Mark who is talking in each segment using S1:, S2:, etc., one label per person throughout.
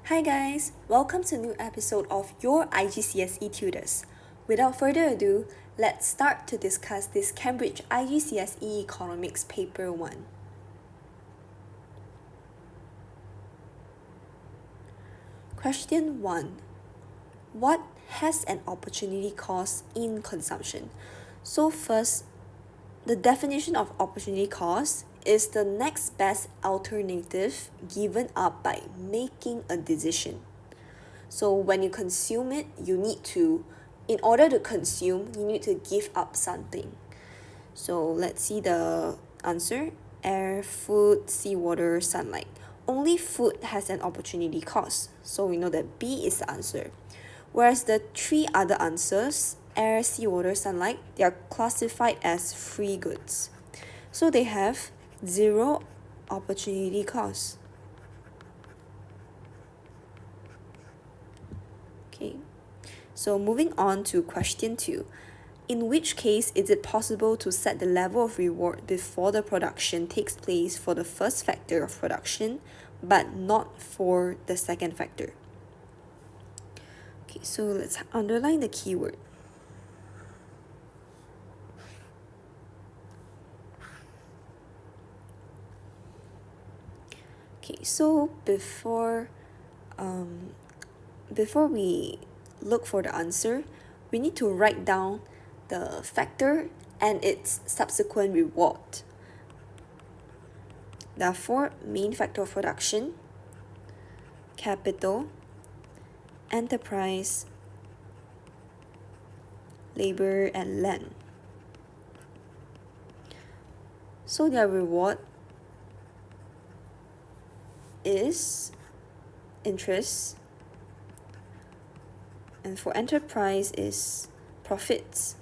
S1: Hi guys, welcome to a new episode of your IGCSE Tutors. Without further ado, let's start to discuss this Cambridge IGCSE Economics Paper 1. Question 1. What has an opportunity cost in consumption? So first, the definition of opportunity cost is the next best alternative given up by making a decision. So when you consume it, in order to consume, you need to give up something. So let's see the answer. Air, food, seawater, sunlight. Only food has an opportunity cost. So we know that B is the answer. Whereas the three other answers, air, seawater, sunlight, they are classified as free goods. So they have zero opportunity cost. Okay, so moving on to question 2. In which case is it possible to set the level of reward before the production takes place for the first factor of production, but not for the second factor? Okay, so let's underline the keyword. Okay, so before we look for the answer, we need to write down the factor and its subsequent reward. There are four main factors of production: capital, enterprise, labor, and land. So their reward is interest, and for enterprise is profits.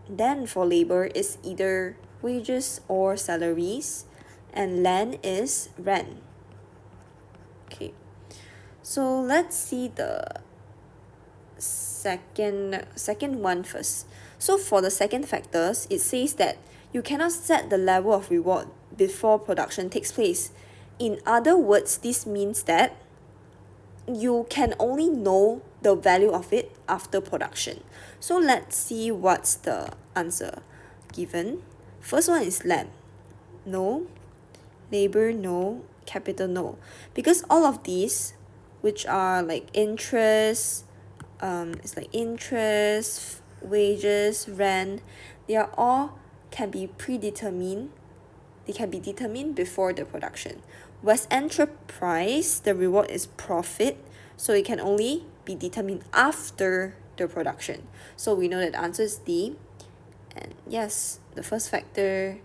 S1: Then for labor is either wages or salaries, and land is rent. Okay, so let's see the second one first. So for the second factors, it says that you cannot set the level of reward before production takes place. In other words, this means that you can only know the value of it after production. So let's see what's the answer given. First one is land. No. Labor, no. Capital, no. Because all of these, which are like interest, wages, rent, they are all can be predetermined. They can be determined before the production. Whereas enterprise, the reward is profit, so it can only be determined after the production. So we know that the answer is D. And yes, the first factor,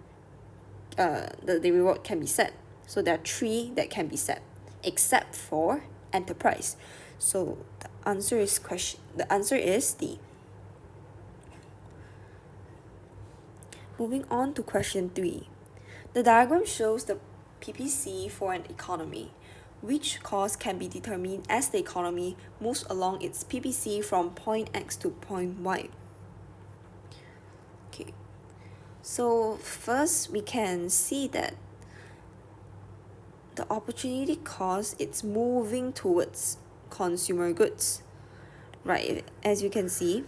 S1: the reward can be set. So there are three that can be set, except for enterprise. So the answer is D. Moving on to question 3. The diagram shows the PPC for an economy. Which cost can be determined as the economy moves along its PPC from point X to point Y? Okay, so first we can see that the opportunity cost, it's moving towards consumer goods, right? As you can see,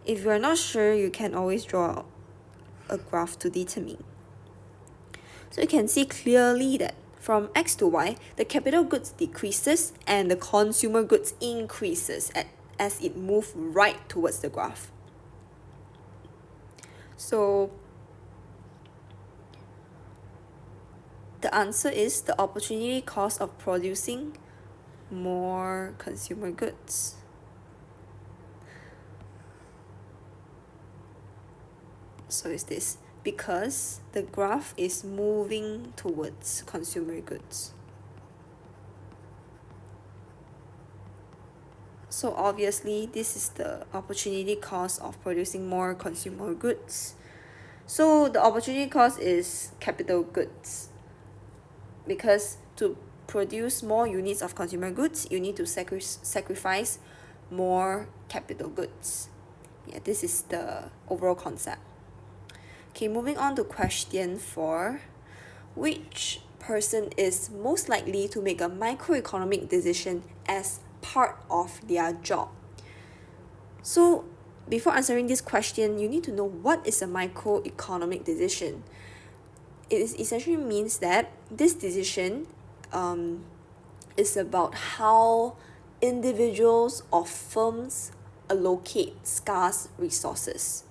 S1: if you're not sure, you can always draw a graph to determine. So you can see clearly that from X to Y, the capital goods decreases and the consumer goods increases as it moves right towards the graph. So the answer is the opportunity cost of producing more consumer goods. So is this because the graph is moving towards consumer goods. So obviously this is the opportunity cost of producing more consumer goods. So the opportunity cost is capital goods, because to produce more units of consumer goods, you need to sacrifice more capital goods. Yeah, this is the overall concept. Okay, moving on to question 4. Which person is most likely to make a microeconomic decision as part of their job? So before answering this question, you need to know what is a microeconomic decision. It essentially means that this decision is about how individuals or firms allocate scarce resources.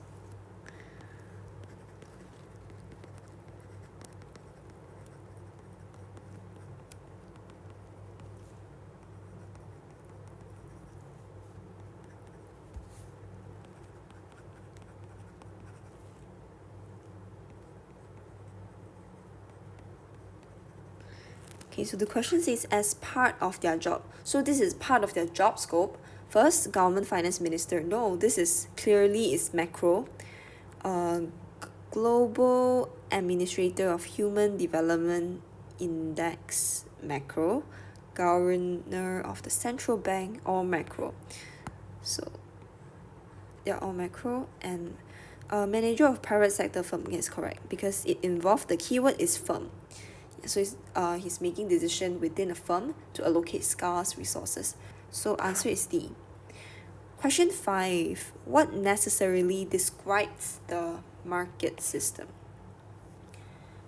S1: Okay, so the question says as part of their job. So this is part of their job scope. First, government finance minister. No, this is clearly is macro. Global administrator of human development index, macro. Governor of the central bank, all macro. So they're all macro. And manager of private sector firm is correct because it involved the keyword is firm. So he's making decision within a firm to allocate scarce resources. So answer is D. Question 5. What necessarily describes the market system?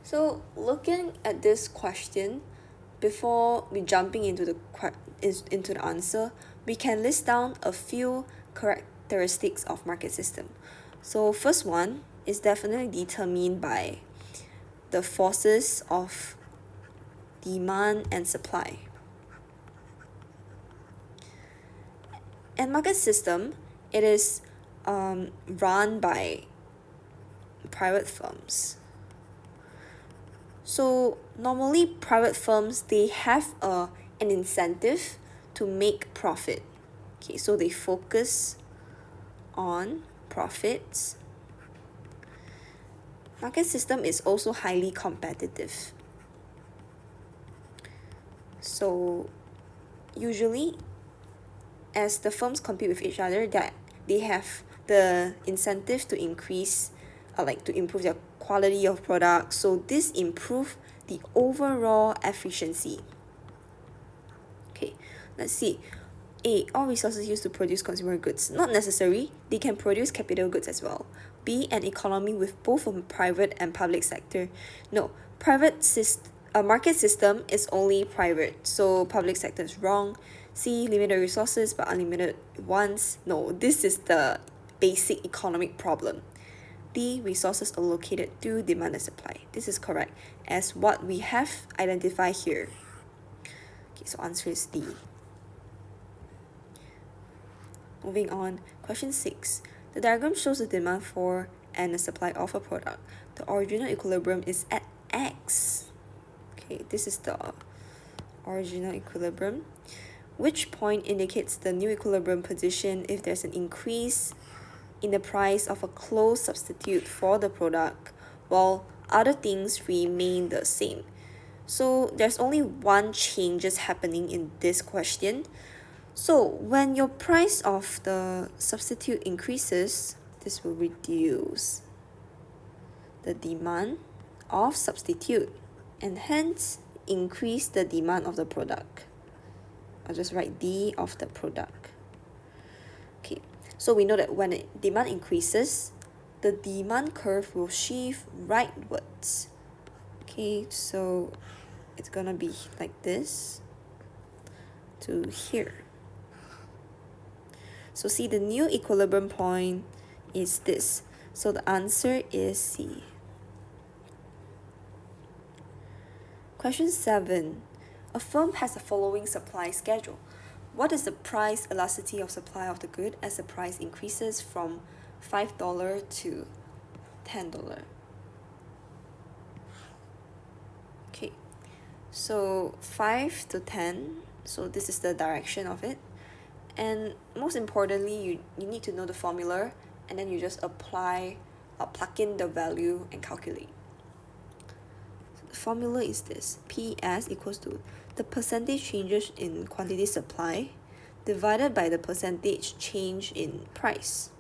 S1: So looking at this question, before we jumping into the answer, we can list down a few characteristics of market system. So first one is definitely determined by the forces of demand and supply. And market system, it is run by private firms. So normally private firms, they have an incentive to make profit. Okay, so they focus on profits. Market system is also highly competitive. So usually as the firms compete with each other, that they have the incentive to increase to improve their quality of products. So this improve the overall efficiency. Okay, let's see. A, all resources used to produce consumer goods. Not necessary. They can produce capital goods as well. B, an economy with both a private and public sector. No, market system is only private, so public sector is wrong. C, limited resources but unlimited wants. No, this is the basic economic problem. D, resources allocated to demand and supply. This is correct as what we have identified here. Okay, so answer is D. Moving on, question 6. The diagram shows the demand for and the supply of a product. The original equilibrium is at X. Okay, this is the original equilibrium. Which point indicates the new equilibrium position if there's an increase in the price of a close substitute for the product while other things remain the same? So there's only one changes happening in this question. So when your price of the substitute increases, this will reduce the demand of substitute and hence increase the demand of the product. I'll just write D of the product. Okay, so we know that when demand increases, the demand curve will shift rightwards. Okay, so it's gonna be like this to here. So see, the new equilibrium point is this. So the answer is C. Question 7. A firm has the following supply schedule. What is the price elasticity of supply of the good as the price increases from $5 to $10? Okay, so 5 to 10, so this is the direction of it. And most importantly, you need to know the formula, and then you just plug in the value and calculate. So the formula is this: PS equals to the percentage changes in quantity supply divided by the percentage change in price.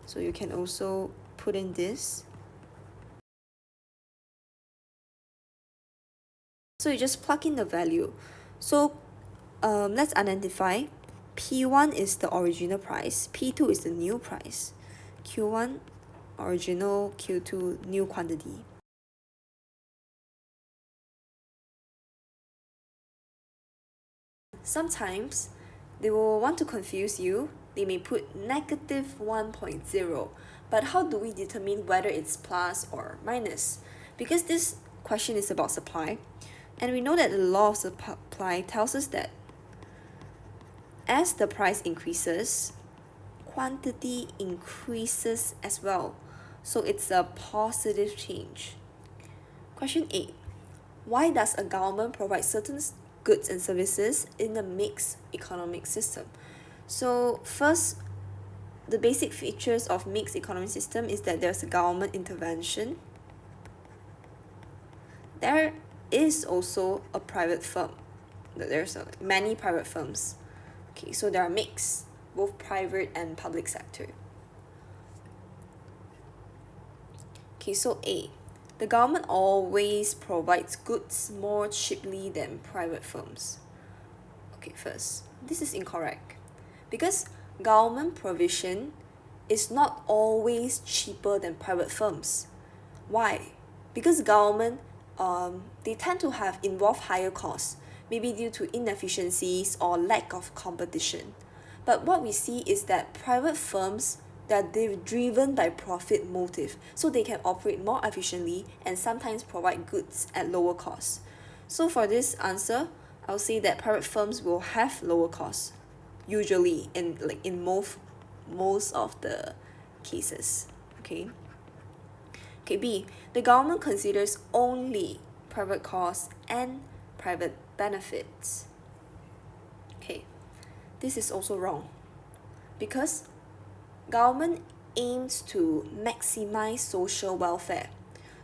S1: So you can also put in this So you just plug in the value. So let's identify. P1 is the original price, P2 is the new price, Q1 original, Q2 new quantity. Sometimes they will want to confuse you. They may put negative 1.0, but how do we determine whether it's plus or minus? Because this question is about supply, and we know that the law of supply tells us that as the price increases, quantity increases as well. So it's a positive change. Question 8. Why does a government provide certain goods and services in a mixed economic system? So first, the basic features of mixed economic system is that there's a government intervention. There is also a private firm. There's many private firms. Okay, so there are mixed, both private and public sector. Okay, so A. The government always provides goods more cheaply than private firms. Okay, first, this is incorrect. Because government provision is not always cheaper than private firms. Why? Because government they tend to have involved higher costs, maybe due to inefficiencies or lack of competition. But what we see is that private firms, that they're driven by profit motive, so they can operate more efficiently and sometimes provide goods at lower costs. So for this answer, I'll say that private firms will have lower costs, usually in most of the cases. Okay, B. The government considers only private costs and private benefits. Okay, this is also wrong, because government aims to maximize social welfare.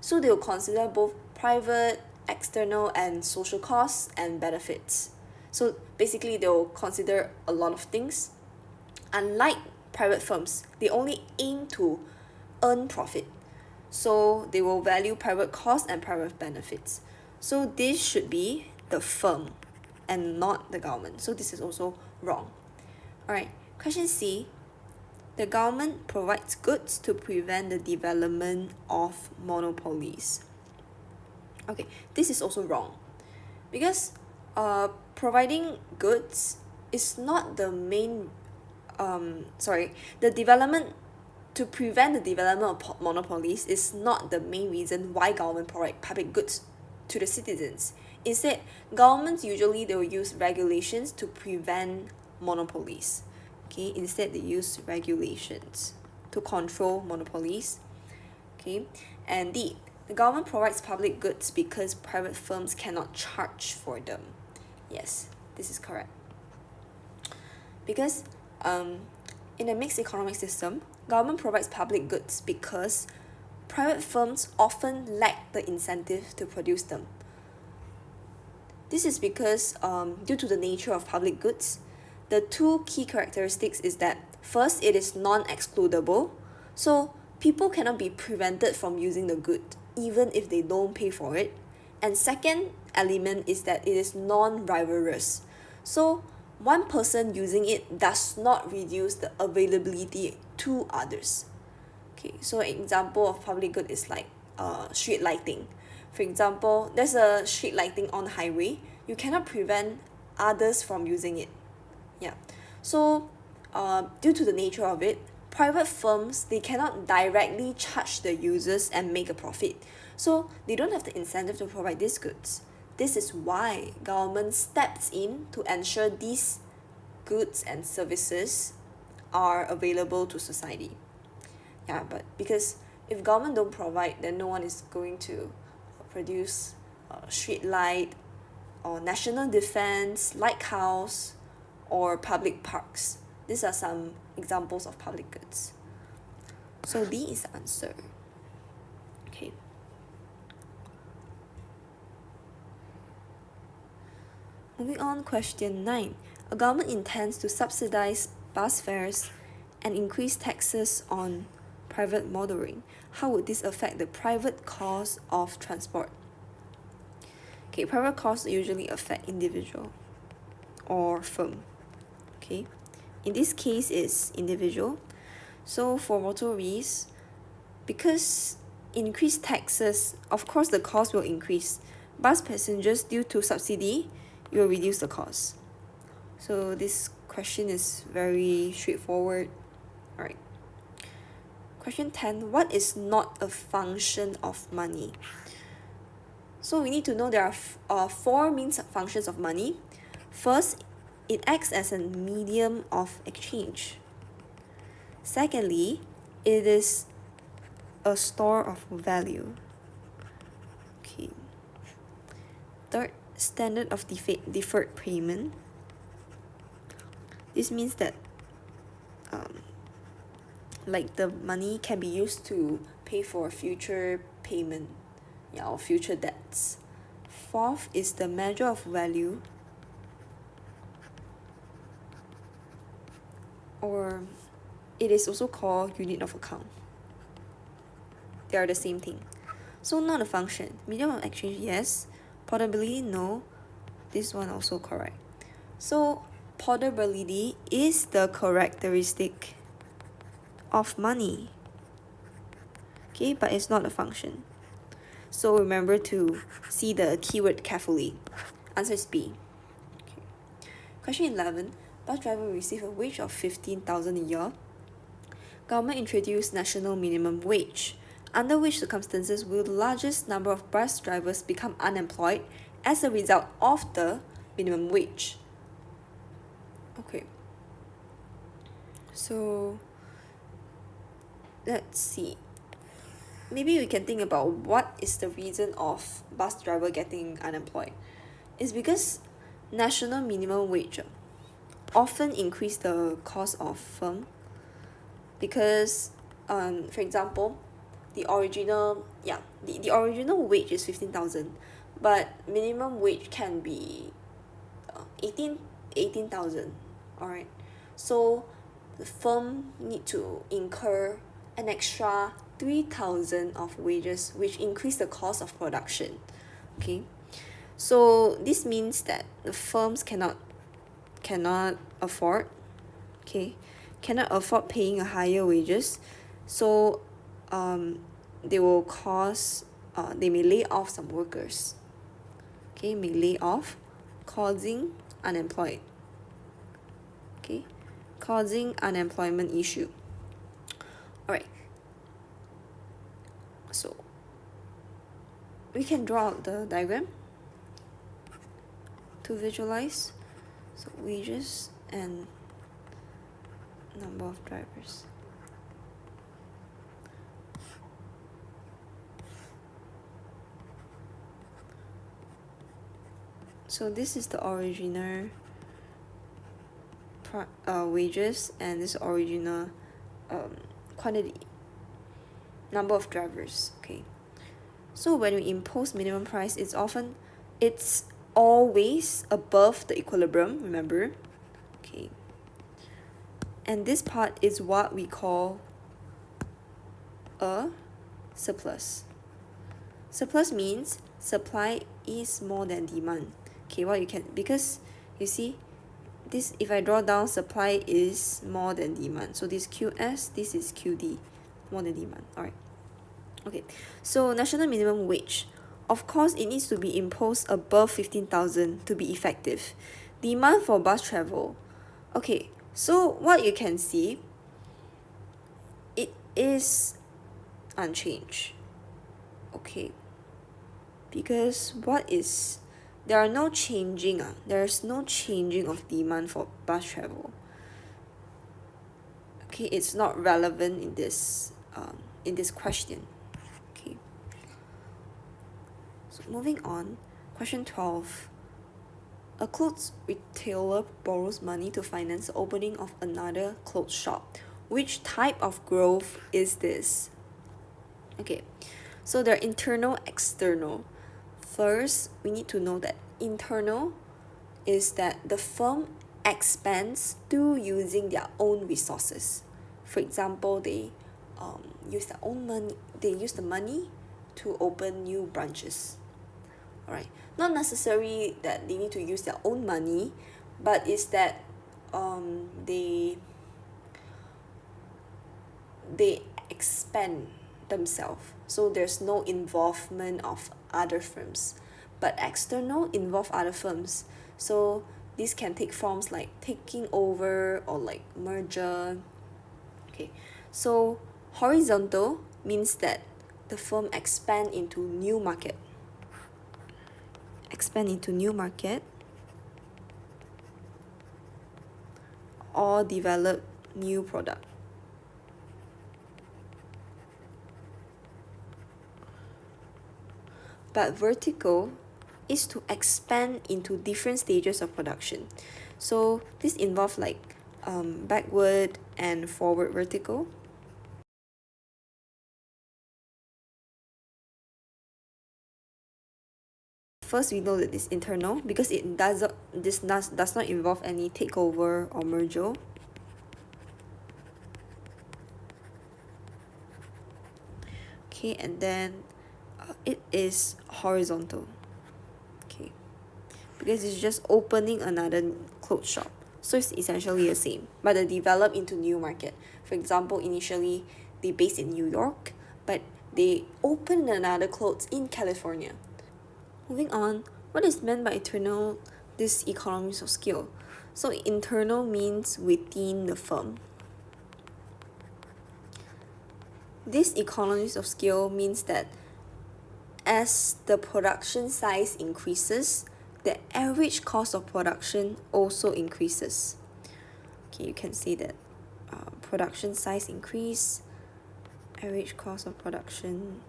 S1: So they will consider both private, external, and social costs and benefits. So basically they will consider a lot of things. Unlike private firms, they only aim to earn profit. So they will value private costs and private benefits. So this should be the firm and not the government. So this is also wrong. Alright, question C. The government provides goods to prevent the development of monopolies. Okay, this is also wrong, because providing goods is not the main the development to prevent the development of monopolies is not the main reason why government provide public goods to the citizens. Instead, governments usually they will use regulations to prevent monopolies. Okay, instead they use regulations to control monopolies. Okay, and D. The government provides public goods because private firms cannot charge for them. Yes, this is correct. Because in a mixed economic system, government provides public goods because private firms often lack the incentive to produce them. This is because due to the nature of public goods, the two key characteristics is that first, it is non-excludable, so people cannot be prevented from using the good even if they don't pay for it. And second element is that it is non-rivalrous, so one person using it does not reduce the availability to others. Okay, so an example of public good is like street lighting. For example, there's a street lighting on highway, you cannot prevent others from using it. Yeah, so due to the nature of it, private firms, they cannot directly charge the users and make a profit, so they don't have the incentive to provide these goods. This is why government steps in to ensure these goods and services are available to society. Yeah, but because if government don't provide, then no one is going to produce street light or national defense, lighthouse, or public parks. These are some examples of public goods. So D is the answer. Okay. Moving on, question 9. A government intends to subsidize bus fares and increase taxes on private motoring. How would this affect the private cost of transport? Okay, private costs usually affect individual or firm. Okay, in this case it's individual. So for motorists, because increased taxes, of course the cost will increase. Bus passengers, due to subsidy, it will reduce the cost. So this question is very straightforward. Alright. Question 10. What is not a function of money? So we need to know there are four main functions of money. First, it acts as a medium of exchange. Secondly, it is a store of value. Okay. Third, standard of deferred payment. This means that like the money can be used to pay for future payment, or future debts. Fourth is the measure of value, or it is also called unit of account. They are the same thing. So not a function. Medium of exchange, yes. Portability, no. This one also correct. So portability is the characteristic of money. Okay, but it's not a function. So remember to see the keyword carefully. Answer is B. Okay. Question 11. Bus driver will receive a wage of 15,000 a year. Government introduced national minimum wage. Under which circumstances will the largest number of bus drivers become unemployed as a result of the minimum wage? Okay. So let's see. Maybe we can think about what is the reason of bus driver getting unemployed. It's because national minimum wage often increase the cost of firm, because for example, the original wage is 15,000, but minimum wage can be 18,000. Alright, so the firm need to incur an extra 3,000 of wages, which increase the cost of production. Okay, so this means that the firms cannot afford paying a higher wages. So they will they may lay off some workers. Okay, may lay off, causing unemployed. Okay, causing unemployment issue. Alright, so we can draw out the diagram to visualize. So wages and number of drivers. So this is the original wages, and this original quantity, number of drivers. Okay, so when we impose minimum price, it's always above the equilibrium, remember? Okay, and this part is what we call a surplus. Surplus means supply is more than demand. Okay, because you see this, if I draw down, supply is more than demand, so this QS, this is QD, more than demand. Alright, okay, so national minimum wage, of course it needs to be imposed above 15,000 to be effective. Demand for bus travel, okay, so what you can see, it is unchanged. Okay, because there's no changing of demand for bus travel. Okay, it's not relevant in this question. Okay, so moving on, question 12. A clothes retailer borrows money to finance the opening of another clothes shop. Which type of growth is this? Okay, so they're internal, external. First, we need to know that internal is that the firm expands through using their own resources. For example, they use the money to open new branches. Alright, not necessarily that they need to use their own money, but it's that they expand themselves, so there's no involvement of other firms, but external involve other firms. So this can take forms like taking over or like merger. Okay, so horizontal means that the firm expand into new market or develop new product. But vertical is to expand into different stages of production. So this involves like backward and forward vertical. First, we know that this internal because this does not involve any takeover or merger. Okay, and then it is horizontal. Okay, because it's just opening another clothes shop. So it's essentially the same, but they develop into new market. For example, initially they based in New York, but they opened another clothes in California. Moving on, what is meant by internal, this economies of scale? So internal means within the firm. This economies of scale means that as the production size increases, the average cost of production also increases. Okay, you can see that production size increase, average cost of production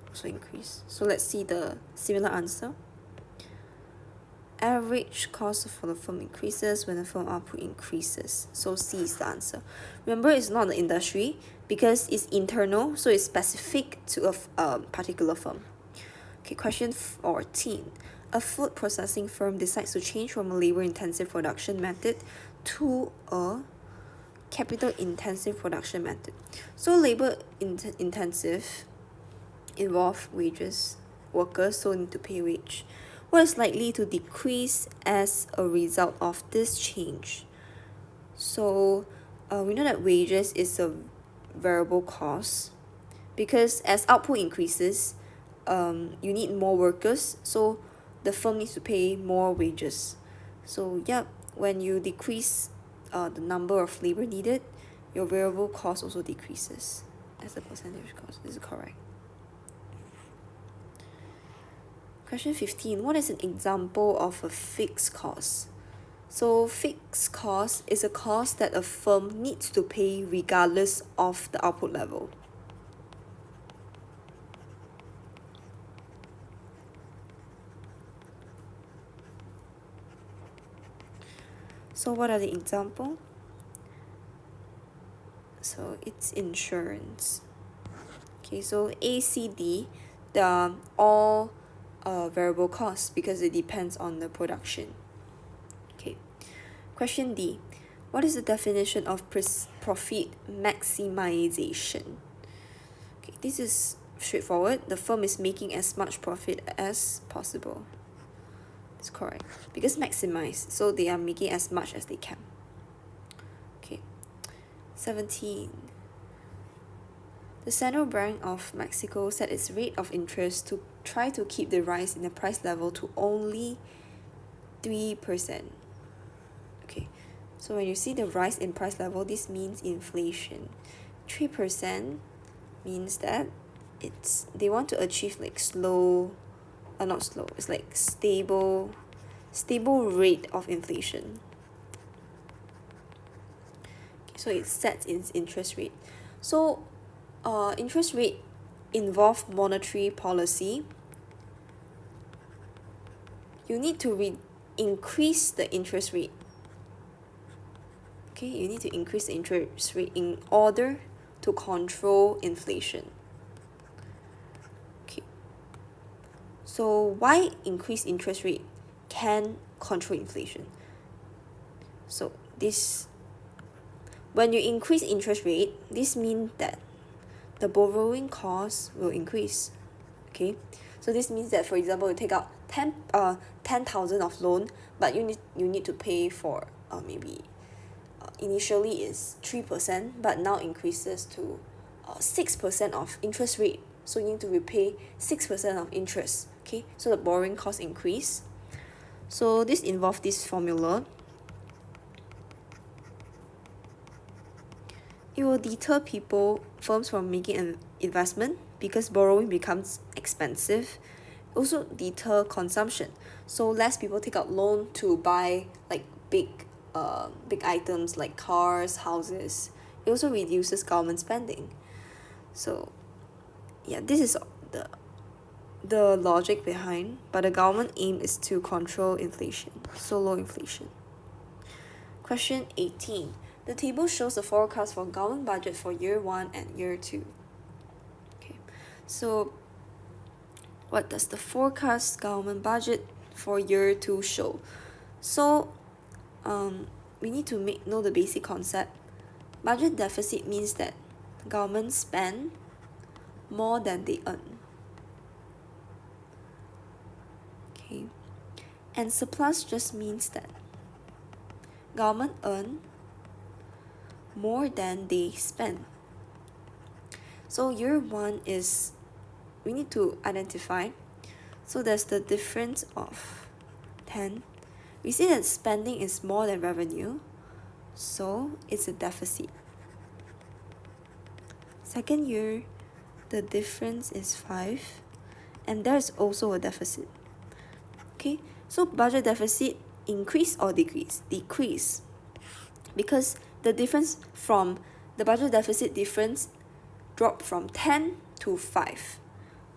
S1: also increase. So let's see the similar answer. Average cost for the firm increases when the firm output increases. So C is the answer. Remember, it's not the industry because it's internal, so it's specific to a particular firm. Okay, question 14. A food processing firm decides to change from a labor-intensive production method to a capital-intensive production method. So labor-intensive involve wages, workers, so need to pay wage. What is likely to decrease as a result of this change? So we know that wages is a variable cost because as output increases, you need more workers, so the firm needs to pay more wages. So yep, when you decrease the number of labor needed, your variable cost also decreases as a percentage cost. This is correct. Question 15. What is an example of a fixed cost? So fixed cost is a cost that a firm needs to pay regardless of the output level. So what are the examples? So it's insurance. Okay, so ACD, the all variable costs because it depends on the production. Okay, question D. What is the definition of profit maximization? Okay, this is straightforward. The firm is making as much profit as possible. That's correct. Because maximize, so they are making as much as they can. Okay. 17. The Central Bank of Mexico set its rate of interest to try to keep the rise in the price level to only 3%. Okay, so when you see the rise in price level, this means inflation. 3% means that they want to achieve like not slow, it's like stable rate of inflation. Okay, so it sets its interest rate. So interest rate involve monetary policy. You need to increase the interest rate. Okay, you need to increase the interest rate in order to control inflation. Okay, so why increase interest rate can control inflation? So when you increase interest rate, this means that the borrowing cost will increase. Okay, so this means that, for example, you take out 10,000 of loan, but you need to pay for maybe initially is 3%, but now increases to 6% of interest rate. So you need to repay 6% of interest. Okay, so the borrowing cost increase. So this involves this formula. It will deter firms from making an investment because borrowing becomes expensive. Also deter consumption. So less people take out loan to buy like big items like cars, houses. It also reduces government spending. So yeah, this is the logic behind, but the government aim is to control inflation, so low inflation. Question 18. The table shows the forecast for government budget for year 1 and year 2. Okay, so what does the forecast government budget for year 2 show? So we need to know the basic concept. Budget deficit means that government spend more than they earn. Okay, and surplus just means that government earn more than they spend. So year 1 is, we need to identify. So there's the difference of 10. We see that spending is more than revenue, so it's a deficit. Second year, the difference is 5, and there's also a deficit. Okay, so budget deficit increase or decrease? Decrease, because the difference from the budget deficit difference dropped from 10 to 5.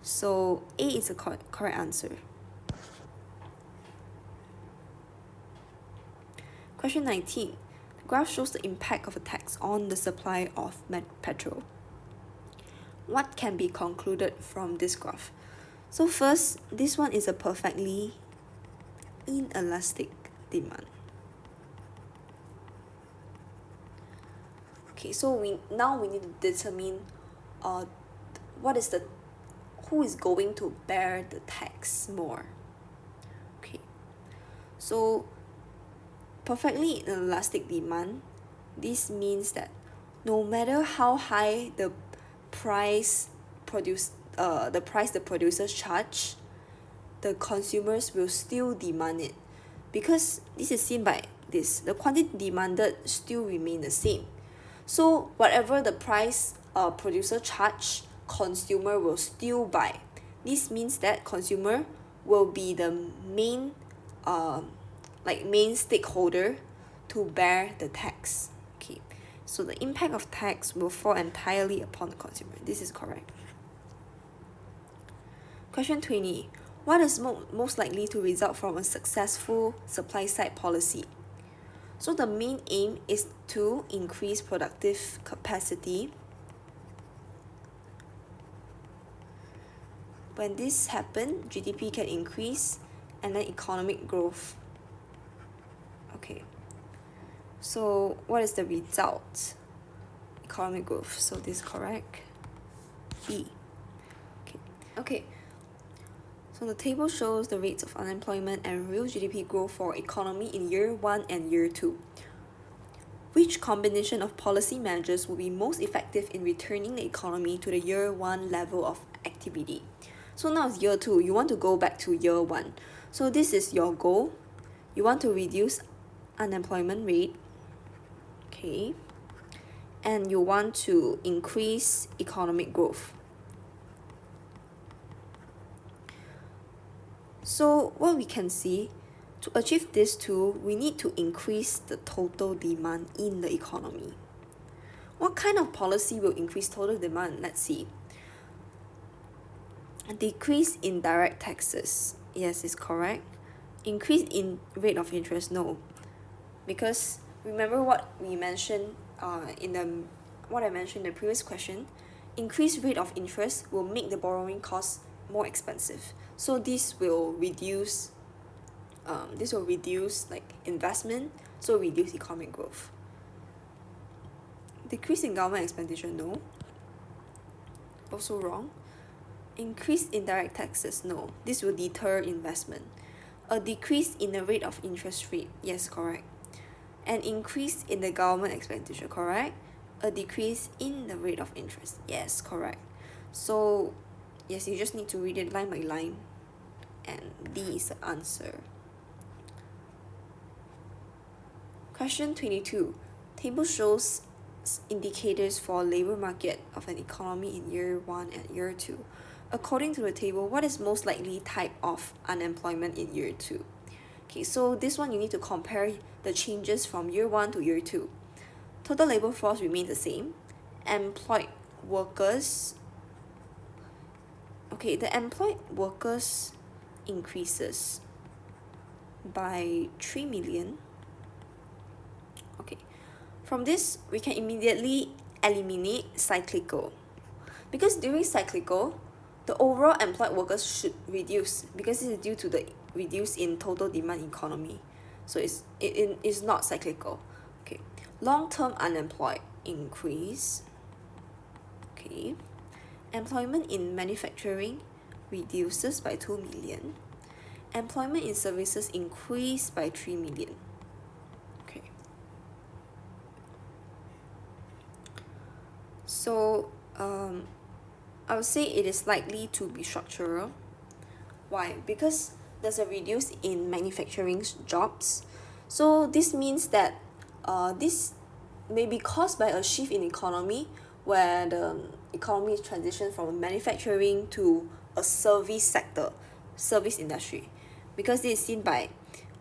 S1: So A is the correct answer. Question 19. The graph shows the impact of a tax on the supply of petrol. What can be concluded from this graph? So first, this one is a perfectly inelastic demand. Okay, so we need to determine who is going to bear the tax more. Okay, so perfectly inelastic demand, this means that no matter how high the price the producers charge, the consumers will still demand it, because this is seen by this, the quantity demanded still remain the same. So whatever the price producer charge, consumer will still buy. This means that consumer will be the main stakeholder to bear the tax. Okay, so the impact of tax will fall entirely upon the consumer. This is correct. Question 20. What is most likely to result from a successful supply side policy? So the main aim is to increase productive capacity. When this happens, GDP can increase, and then economic growth. Okay, so what is the result? Economic growth. So this is correct. B. Okay. So the table shows the rates of unemployment and real GDP growth for economy in year 1 and year 2. Which combination of policy measures will be most effective in returning the economy to the year 1 level of activity? So now it's year 2, you want to go back to year 1. So this is your goal. You want to reduce unemployment rate. Okay. And you want to increase economic growth. So what we can see, to achieve this two, we need to increase the total demand in the economy. What kind of policy will increase total demand? Let's see. A decrease in direct taxes. Yes, it's correct. Increase in rate of interest? No. Because remember what we mentioned what I mentioned in the previous question, increased rate of interest will make the borrowing cost more expensive. So this will reduce like investment, so reduce economic growth. Decrease in government expenditure? No. Also wrong. Increase indirect taxes, no. This will deter investment. A decrease in the rate of interest rate, yes, correct. An increase in the government expenditure, correct. A decrease in the rate of interest, yes, correct. So yes, you just need to read it line by line, and D is the answer. Question 22. Table shows indicators for labor market of an economy in year 1 and year 2. According to the table, what is most likely type of unemployment in year 2? Okay, so this one you need to compare the changes from year 1 to year 2. Total labor force remains the same. Employed workers, okay, the employed workers increases by 3 million. Okay, from this we can immediately eliminate cyclical, because during cyclical the overall employed workers should reduce because this is due to the reduce in total demand economy, so it is not cyclical. Okay, long-term unemployed increase. Okay, employment in manufacturing reduces by 2 million. Employment in services increased by 3 million. Okay, so I would say it is likely to be structural. Why? Because there's a reduce in manufacturing jobs. So this means that this may be caused by a shift in economy, where the economy is transitioned from manufacturing to a service sector, service industry, because this is seen by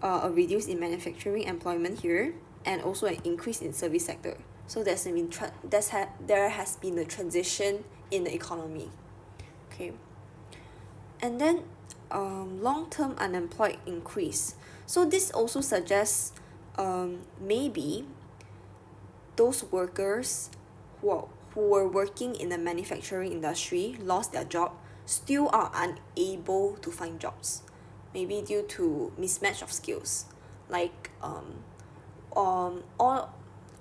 S1: a reduce in manufacturing employment here, and also an increase in service sector. So there has been a transition in the economy. Okay, and then long-term unemployed increase. So this also suggests maybe those workers who were working in the manufacturing industry lost their job, still are unable to find jobs, maybe due to mismatch of skills, like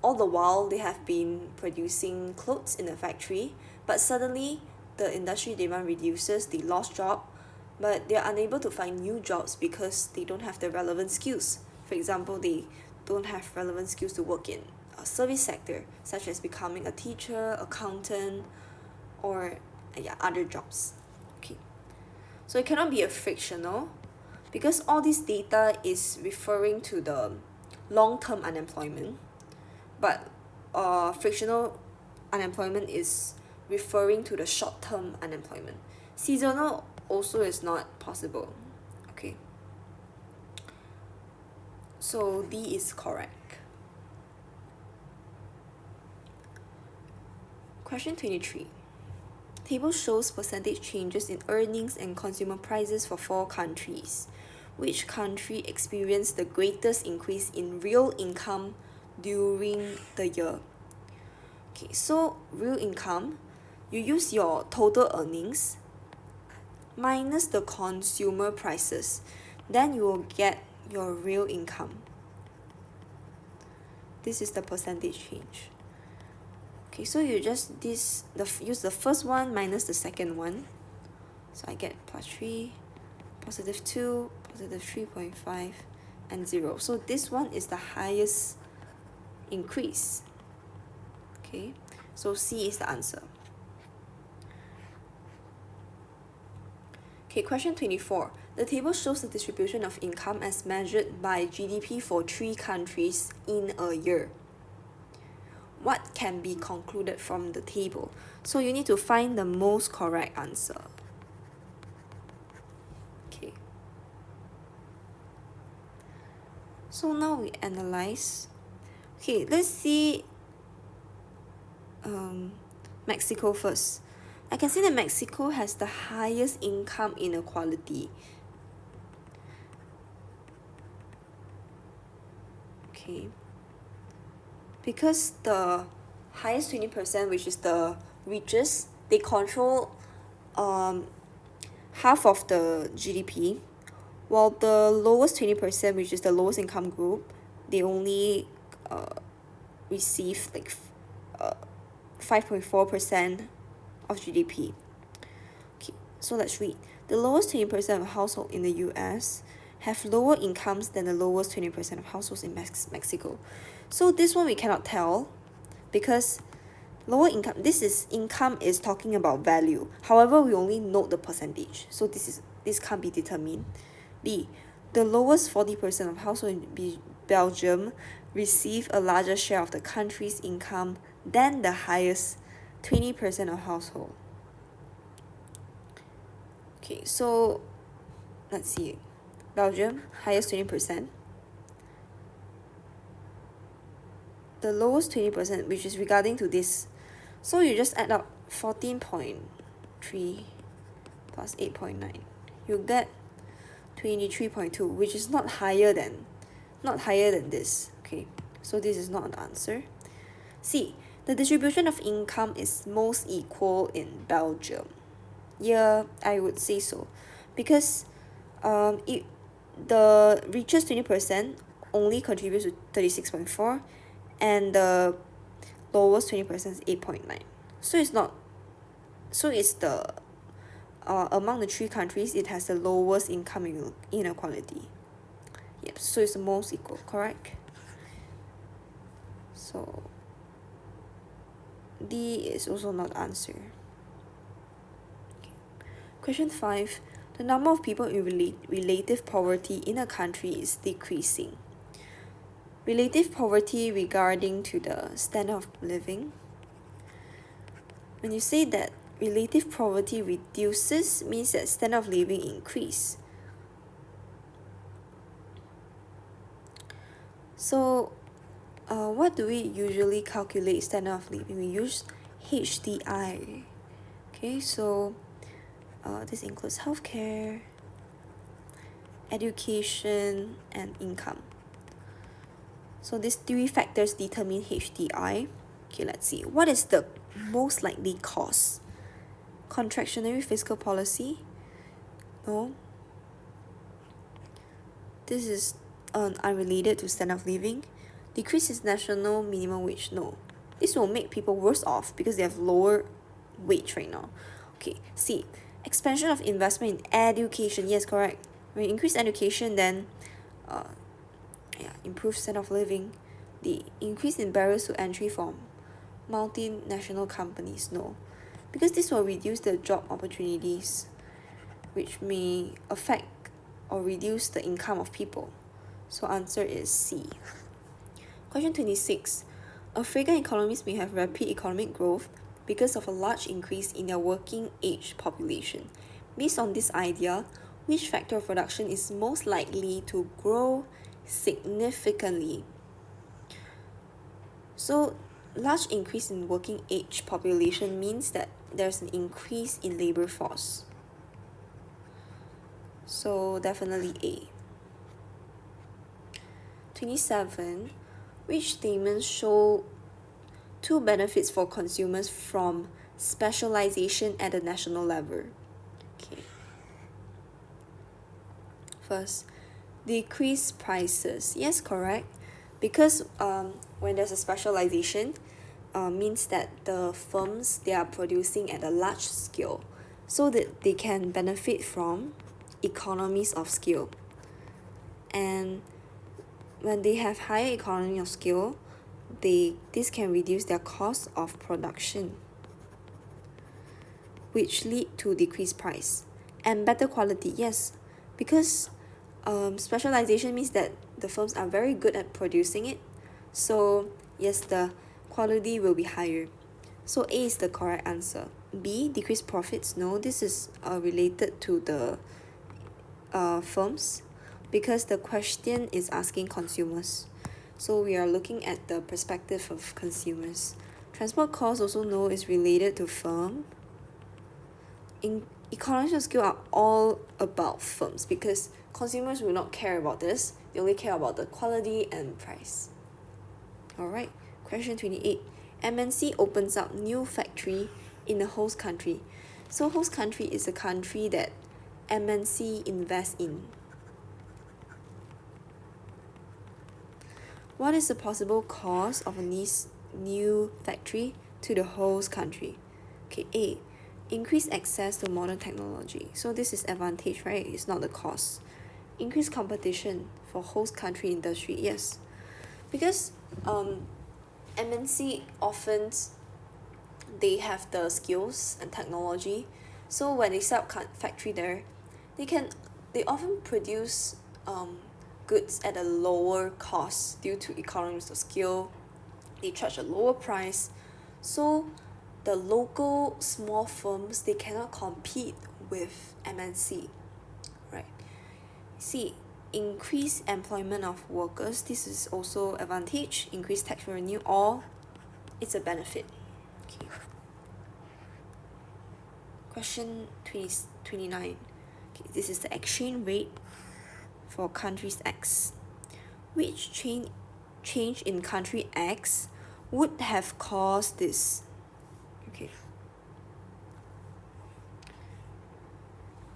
S1: all the while they have been producing clothes in the factory, but suddenly the industry demand reduces, they lost job, but they are unable to find new jobs because they don't have the relevant skills. For example, they don't have relevant skills to work in a service sector, such as becoming a teacher, accountant, or other jobs. Okay, so it cannot be a frictional, because all this data is referring to the long-term unemployment, but frictional unemployment is referring to the short-term unemployment. Seasonal also is not possible. Okay, so D is correct. Question 23. Table shows percentage changes in earnings and consumer prices for 4 countries. Which country experienced the greatest increase in real income during the year? Okay, so real income, you use your total earnings minus the consumer prices, then you will get your real income. This is the percentage change. Okay, so you just use the first one minus the second one, so I get plus 3, positive 2, positive 3.5, and 0. So this one is the highest increase. Okay, so C is the answer. Okay, question 24. The table shows the distribution of income as measured by GDP for 3 countries in a year. What can be concluded from the table? So you need to find the most correct answer. Okay. So now we analyze. Okay, let's see Mexico first. I can see that Mexico has the highest income inequality. Okay, because the highest 20%, which is the richest, they control half of the GDP, while the lowest 20%, which is the lowest income group, they only receive like 5.4% of GDP. Okay, So let's read. The lowest 20% of households in the US have lower incomes than the lowest 20% of households in Mexico. So this one we cannot tell because lower income, income is talking about value. However, we only note the percentage. So this can't be determined. B, the lowest 40% of households in Belgium receive a larger share of the country's income than the highest 20% of household. Okay, so let's see. Belgium, highest 20%. The lowest 20%, which is regarding to this. So you just add up 14.3 plus 8.9. You get 23.2, which is not higher than this. Okay, so this is not an answer. C, the distribution of income is most equal in Belgium. Yeah, I would say so, because the richest 20% only contributes to 36.4, and the lowest 20% is 8.9. So it's the among the three countries, it has the lowest income inequality. Yep, so it's the most equal, correct? So D is also not answer. Okay. Question 5. The number of people in relative poverty in a country is decreasing. Relative poverty regarding to the standard of living. When you say that relative poverty reduces, means that standard of living increase. So what do we usually calculate standard of living? We use HDI. Okay, so this includes healthcare, education, and income. So these three factors determine HDI. Okay, let's see. What is the most likely cause? Contractionary fiscal policy? No. This is unrelated to standard of living. Decrease in national minimum wage? No. This will make people worse off because they have lower wage right now. Okay, C. Expansion of investment in education? Yes, correct. When you increase education, then improve standard of living. The increase in barriers to entry from multinational companies? No, because this will reduce the job opportunities, which may affect or reduce the income of people. So answer is C. Question 26. African economies may have rapid economic growth because of a large increase in their working age population. Based on this idea, which factor of production is most likely to grow significantly? So large increase in working age population means that there's an increase in labor force. So definitely A. 27. Which statements show two benefits for consumers from specialization at the national level? Okay. First, decrease prices. Yes, correct. Because when there's a specialization, means that the firms, they are producing at a large scale, so that they can benefit from economies of scale. And when they have higher economy of scale, this can reduce their cost of production, which lead to decreased price and better quality. Yes, because specialization means that the firms are very good at producing it, so yes, the quality will be higher. So A is the correct answer. B, decreased profits? No, this is related to the firms, because the question is asking consumers. So we are looking at the perspective of consumers. Transport costs also know is related to firm. In economies of scale are all about firms, because consumers will not care about this. They only care about the quality and price. Alright, question 28. MNC opens up new factory in the host country. So host country is a country that MNC invests in. What is the possible cost of a new factory to the host country? Okay, A. Increase access to modern technology. So this is advantage, right? It's not the cost. Increase competition for host country industry. Yes, because MNC often they have the skills and technology. So when they set up factory there, they often produce goods at a lower cost due to economies of scale. They charge a lower price. So the local small firms, they cannot compete with MNC, right? See, increase employment of workers. This is also advantage. Increase tax revenue, or it's a benefit. Okay. Question 29. Okay, this is the exchange rate for countries X. Which change in country X would have caused this? Okay.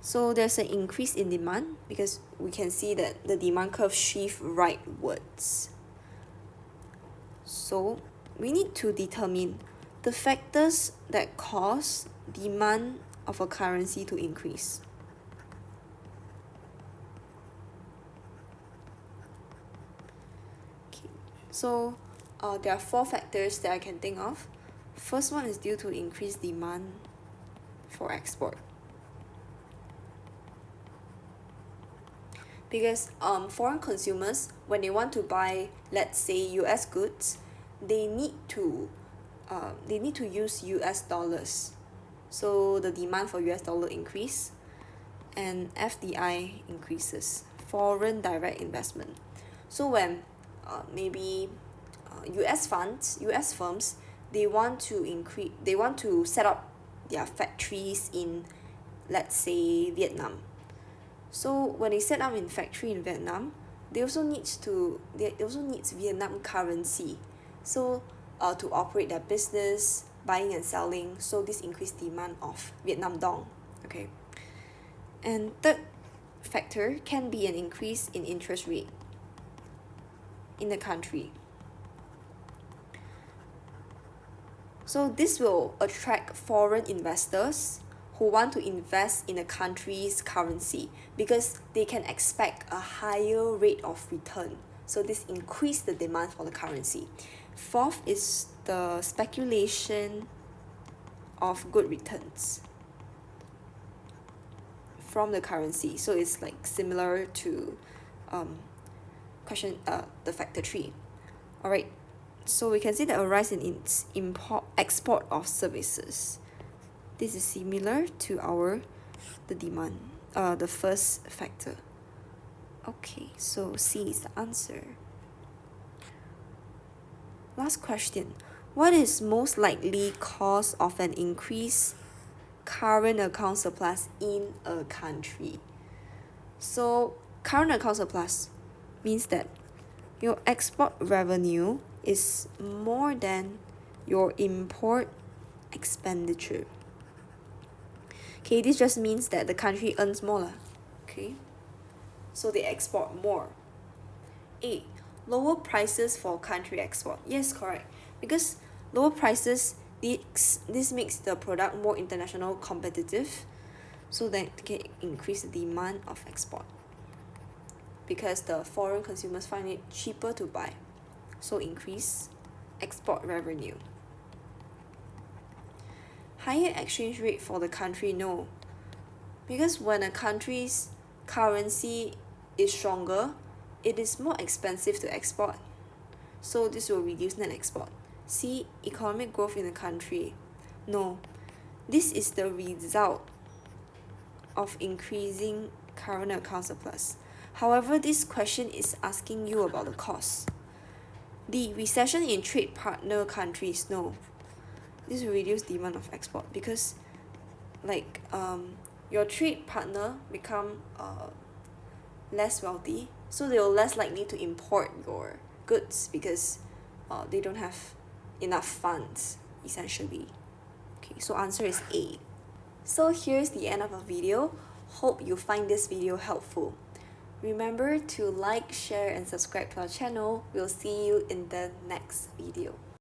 S1: So there's an increase in demand because we can see that the demand curve shift rightwards. So we need to determine the factors that cause demand of a currency to increase. Okay. So there are 4 factors that I can think of. First one is due to increased demand for export. Because foreign consumers, when they want to buy, let's say, US goods, they need to use US dollars. So the demand for US dollar increase, and FDI increases, foreign direct investment. So when maybe US firms, they want to set up their factories in, let's say, Vietnam. So when they set up in factory in Vietnam, they also needs Vietnam currency. So to operate their business, buying and selling. So this increased demand of Vietnam dong. Okay. And third factor can be an increase in interest rate in the country. So this will attract foreign investors who want to invest in a country's currency because they can expect a higher rate of return. So this increases the demand for the currency. Fourth is the speculation of good returns from the currency. So it's like similar to the factor 3. Alright, so we can see that a rise in its export of services. This is similar to the demand, the first factor. Okay, so C is the answer. Last question. What is most likely cause of an increased current account surplus in a country? So current account surplus means that your export revenue is more than your import expenditure. Okay, this just means that the country earns more. Okay, so they export more. A, lower prices for country export. Yes, correct. Because lower prices, this makes the product more international competitive, so that it can increase the demand of export. Because the foreign consumers find it cheaper to buy, so increase export revenue. Higher exchange rate for the country, no. Because when a country's currency is stronger, it is more expensive to export. So this will reduce net export. C, economic growth in the country. No. This is the result of increasing current account surplus. However, this question is asking you about the cost. D, recession in trade partner countries. No. This will reduce demand of export because your trade partner become less wealthy, so they will less likely to import your goods because they don't have enough funds, essentially. Okay, so answer is A. So here's the end of our video. Hope you find this video helpful. Remember to like, share and subscribe to our channel. We'll see you in the next video.